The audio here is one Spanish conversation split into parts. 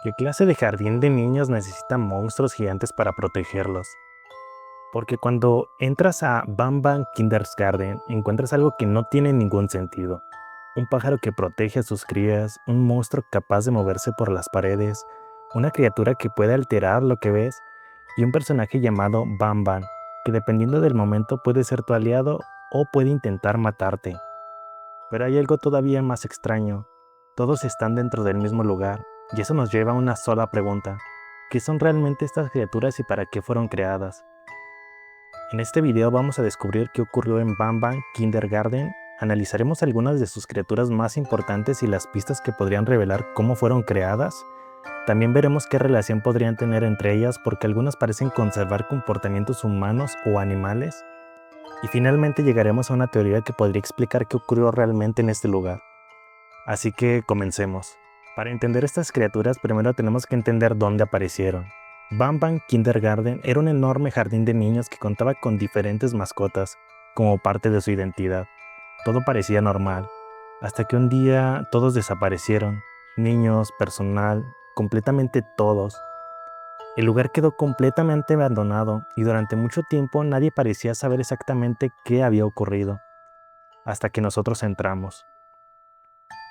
¿Qué clase de jardín de niños necesita monstruos gigantes para protegerlos? Porque cuando entras a Bam Bam Kindergarten encuentras algo que no tiene ningún sentido. Un pájaro que protege a sus crías, un monstruo capaz de moverse por las paredes, una criatura que puede alterar lo que ves y un personaje llamado Bam Bam, que dependiendo del momento puede ser tu aliado o puede intentar matarte. Pero hay algo todavía más extraño. Todos están dentro del mismo lugar, y eso nos lleva a una sola pregunta. ¿Qué son realmente estas criaturas y para qué fueron creadas? En este video vamos a descubrir qué ocurrió en Bam Bam Kindergarten, analizaremos algunas de sus criaturas más importantes y las pistas que podrían revelar cómo fueron creadas. También veremos qué relación podrían tener entre ellas porque algunas parecen conservar comportamientos humanos o animales. Y finalmente llegaremos a una teoría que podría explicar qué ocurrió realmente en este lugar. Así que comencemos. Para entender estas criaturas, primero tenemos que entender dónde aparecieron. Bam Bam Kindergarten era un enorme jardín de niños que contaba con diferentes mascotas, como parte de su identidad. Todo parecía normal, hasta que un día todos desaparecieron. Niños, personal, completamente todos. El lugar quedó completamente abandonado y durante mucho tiempo nadie parecía saber exactamente qué había ocurrido, hasta que nosotros entramos.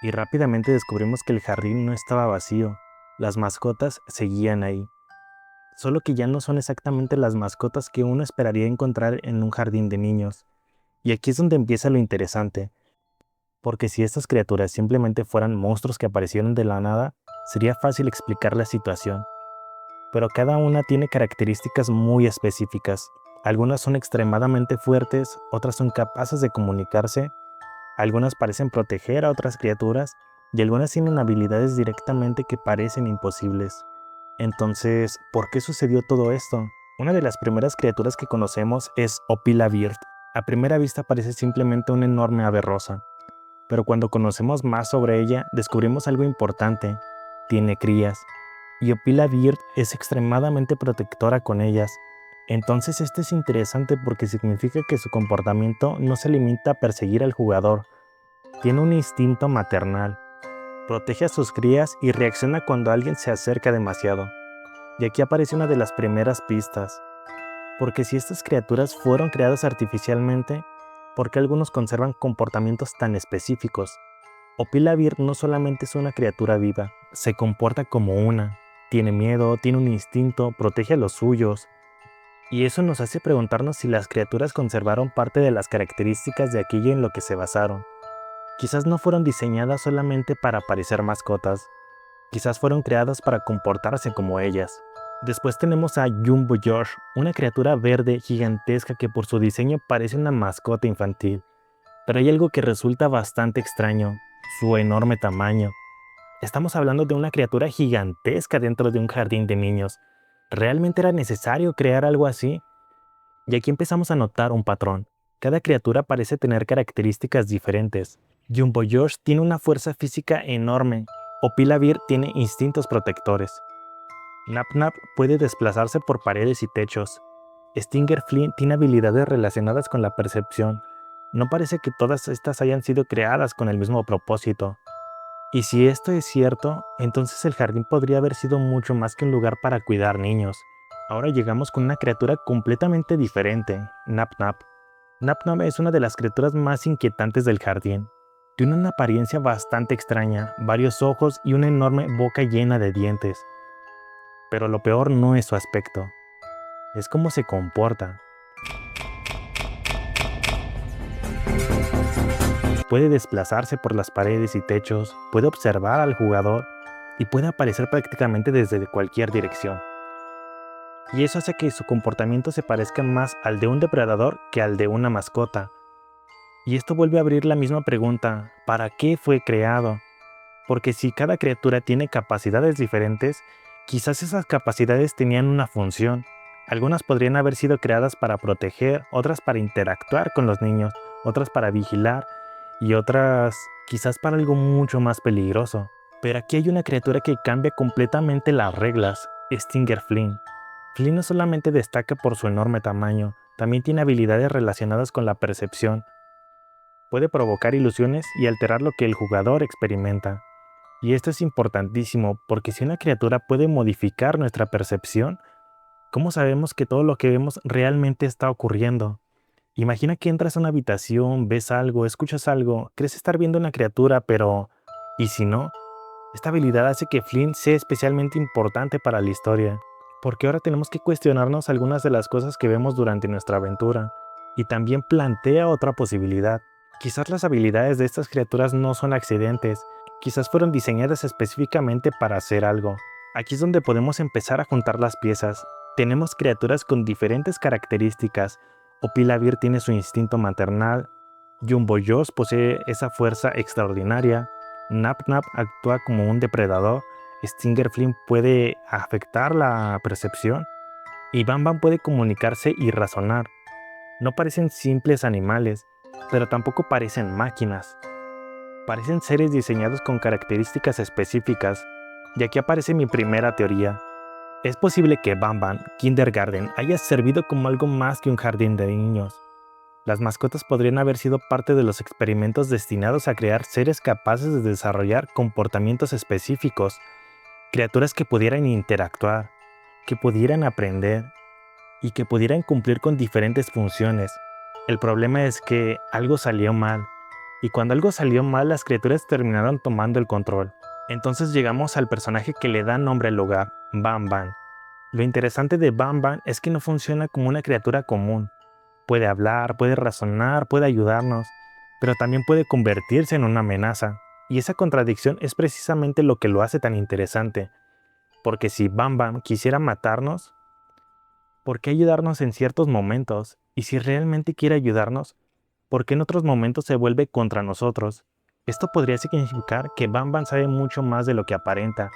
Y rápidamente descubrimos que el jardín no estaba vacío, las mascotas seguían ahí, solo que ya no son exactamente las mascotas que uno esperaría encontrar en un jardín de niños. Y aquí es donde empieza lo interesante, porque si estas criaturas simplemente fueran monstruos que aparecieron de la nada, sería fácil explicar la situación. Pero cada una tiene características muy específicas. Algunas son extremadamente fuertes, otras son capaces de comunicarse. Algunas parecen proteger a otras criaturas y algunas tienen habilidades directamente que parecen imposibles. Entonces, ¿por qué sucedió todo esto? Una de las primeras criaturas que conocemos es Opila Bird. A primera vista parece simplemente una enorme ave rosa, pero cuando conocemos más sobre ella descubrimos algo importante. Tiene crías, y Opila Bird es extremadamente protectora con ellas. Entonces esto es interesante porque significa que su comportamiento no se limita a perseguir al jugador. Tiene un instinto maternal, protege a sus crías y reacciona cuando alguien se acerca demasiado. Y aquí aparece una de las primeras pistas, porque si estas criaturas fueron creadas artificialmente, ¿por qué algunos conservan comportamientos tan específicos? Opila no solamente es una criatura viva, se comporta como una, tiene miedo, tiene un instinto, protege a los suyos, y eso nos hace preguntarnos si las criaturas conservaron parte de las características de aquello en lo que se basaron. Quizás no fueron diseñadas solamente para parecer mascotas, quizás fueron creadas para comportarse como ellas. Después tenemos a Jumbo Josh, una criatura verde gigantesca que por su diseño parece una mascota infantil. Pero hay algo que resulta bastante extraño, su enorme tamaño. Estamos hablando de una criatura gigantesca dentro de un jardín de niños. ¿Realmente era necesario crear algo así? Y aquí empezamos a notar un patrón. Cada criatura parece tener características diferentes. Jumbo Josh tiene una fuerza física enorme. Opila tiene instintos protectores. Nap Nap puede desplazarse por paredes y techos. Stinger Flynn tiene habilidades relacionadas con la percepción. No parece que todas estas hayan sido creadas con el mismo propósito. Y si esto es cierto, entonces el jardín podría haber sido mucho más que un lugar para cuidar niños. Ahora llegamos con una criatura completamente diferente, Nap Nap. Nap Nap es una de las criaturas más inquietantes del jardín. Tiene una apariencia bastante extraña, varios ojos y una enorme boca llena de dientes. Pero lo peor no es su aspecto, es cómo se comporta. Puede desplazarse por las paredes y techos, puede observar al jugador y puede aparecer prácticamente desde cualquier dirección. Y eso hace que su comportamiento se parezca más al de un depredador que al de una mascota. Y esto vuelve a abrir la misma pregunta, ¿para qué fue creado? Porque si cada criatura tiene capacidades diferentes, quizás esas capacidades tenían una función. Algunas podrían haber sido creadas para proteger, otras para interactuar con los niños, otras para vigilar y otras quizás para algo mucho más peligroso. Pero aquí hay una criatura que cambia completamente las reglas, Stinger Flynn. Flynn no solamente destaca por su enorme tamaño, también tiene habilidades relacionadas con la percepción. Puede provocar ilusiones y alterar lo que el jugador experimenta. Y esto es importantísimo porque si una criatura puede modificar nuestra percepción, ¿cómo sabemos que todo lo que vemos realmente está ocurriendo? Imagina que entras a una habitación, ves algo, escuchas algo, crees estar viendo una criatura, pero ¿y si no? Esta habilidad hace que Flynn sea especialmente importante para la historia, porque ahora tenemos que cuestionarnos algunas de las cosas que vemos durante nuestra aventura, y también plantea otra posibilidad. Quizás las habilidades de estas criaturas no son accidentes, quizás fueron diseñadas específicamente para hacer algo. Aquí es donde podemos empezar a juntar las piezas. Tenemos criaturas con diferentes características. Opilavir tiene su instinto maternal, Jumbo Josh posee esa fuerza extraordinaria, Nap Nap actúa como un depredador, Stinger Flynn puede afectar la percepción y Bam Bam puede comunicarse y razonar. No parecen simples animales, pero tampoco parecen máquinas. Parecen seres diseñados con características específicas. Y aquí aparece mi primera teoría. Es posible que Bam Bam Kindergarten haya servido como algo más que un jardín de niños. Las mascotas podrían haber sido parte de los experimentos destinados a crear seres capaces de desarrollar comportamientos específicos, criaturas que pudieran interactuar, que pudieran aprender y que pudieran cumplir con diferentes funciones. El problema es que algo salió mal, y cuando algo salió mal las criaturas terminaron tomando el control. Entonces llegamos al personaje que le da nombre al lugar, Bam Bam. Lo interesante de Bam Bam es que no funciona como una criatura común. Puede hablar, puede razonar, puede ayudarnos, pero también puede convertirse en una amenaza. Y esa contradicción es precisamente lo que lo hace tan interesante. Porque si Bam Bam quisiera matarnos, ¿por qué ayudarnos en ciertos momentos? Y si realmente quiere ayudarnos, ¿por qué en otros momentos se vuelve contra nosotros? Esto podría significar que Bam Bam sabe mucho más de lo que aparenta.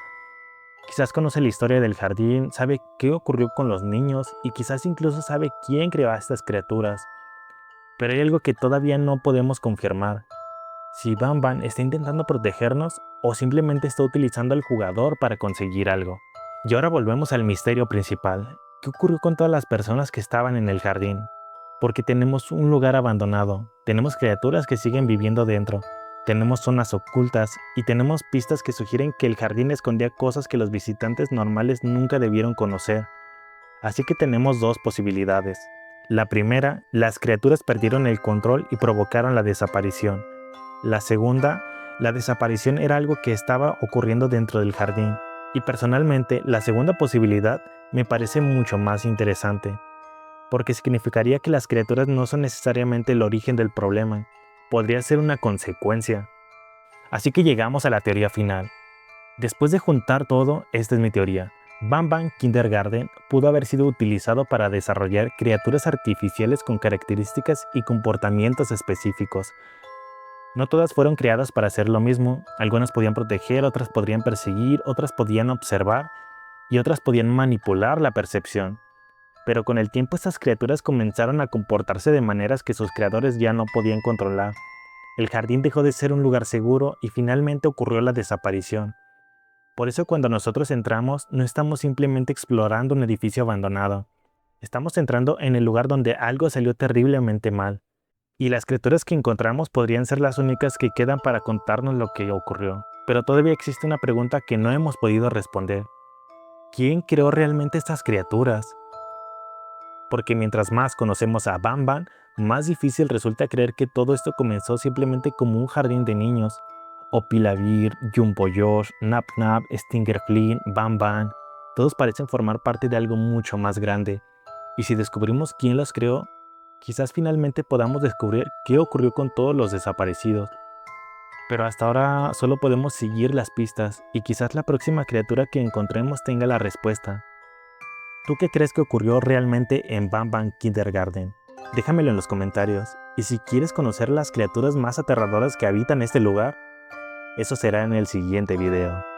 Quizás conoce la historia del jardín, sabe qué ocurrió con los niños y quizás incluso sabe quién creó a estas criaturas. Pero hay algo que todavía no podemos confirmar. Si Bam Bam está intentando protegernos o simplemente está utilizando al jugador para conseguir algo. Y ahora volvemos al misterio principal. ¿Qué ocurrió con todas las personas que estaban en el jardín? Porque tenemos un lugar abandonado, tenemos criaturas que siguen viviendo dentro, tenemos zonas ocultas y tenemos pistas que sugieren que el jardín escondía cosas que los visitantes normales nunca debieron conocer. Así que tenemos dos posibilidades. La primera, las criaturas perdieron el control y provocaron la desaparición. La segunda, la desaparición era algo que estaba ocurriendo dentro del jardín. Y personalmente, la segunda posibilidad me parece mucho más interesante, porque significaría que las criaturas no son necesariamente el origen del problema, podría ser una consecuencia. Así que llegamos a la teoría final. Después de juntar todo, esta es mi teoría. Bam Bam Kindergarten pudo haber sido utilizado para desarrollar criaturas artificiales con características y comportamientos específicos. No todas fueron creadas para hacer lo mismo, algunas podían proteger, otras podrían perseguir, otras podían observar y otras podían manipular la percepción. Pero con el tiempo estas criaturas comenzaron a comportarse de maneras que sus creadores ya no podían controlar. El jardín dejó de ser un lugar seguro y finalmente ocurrió la desaparición. Por eso cuando nosotros entramos, no estamos simplemente explorando un edificio abandonado. Estamos entrando en el lugar donde algo salió terriblemente mal. Y las criaturas que encontramos podrían ser las únicas que quedan para contarnos lo que ocurrió. Pero todavía existe una pregunta que no hemos podido responder. ¿Quién creó realmente estas criaturas? Porque mientras más conocemos a Bam Bam, más difícil resulta creer que todo esto comenzó simplemente como un jardín de niños. Opilavir, Jumbo Josh, Nap Nap, Stinger Flynn, Bam Bam, todos parecen formar parte de algo mucho más grande. Y si descubrimos quién los creó, quizás finalmente podamos descubrir qué ocurrió con todos los desaparecidos. Pero hasta ahora solo podemos seguir las pistas y quizás la próxima criatura que encontremos tenga la respuesta. ¿Tú qué crees que ocurrió realmente en Bam Bam Kindergarten? Déjamelo en los comentarios. Y si quieres conocer las criaturas más aterradoras que habitan este lugar, eso será en el siguiente video.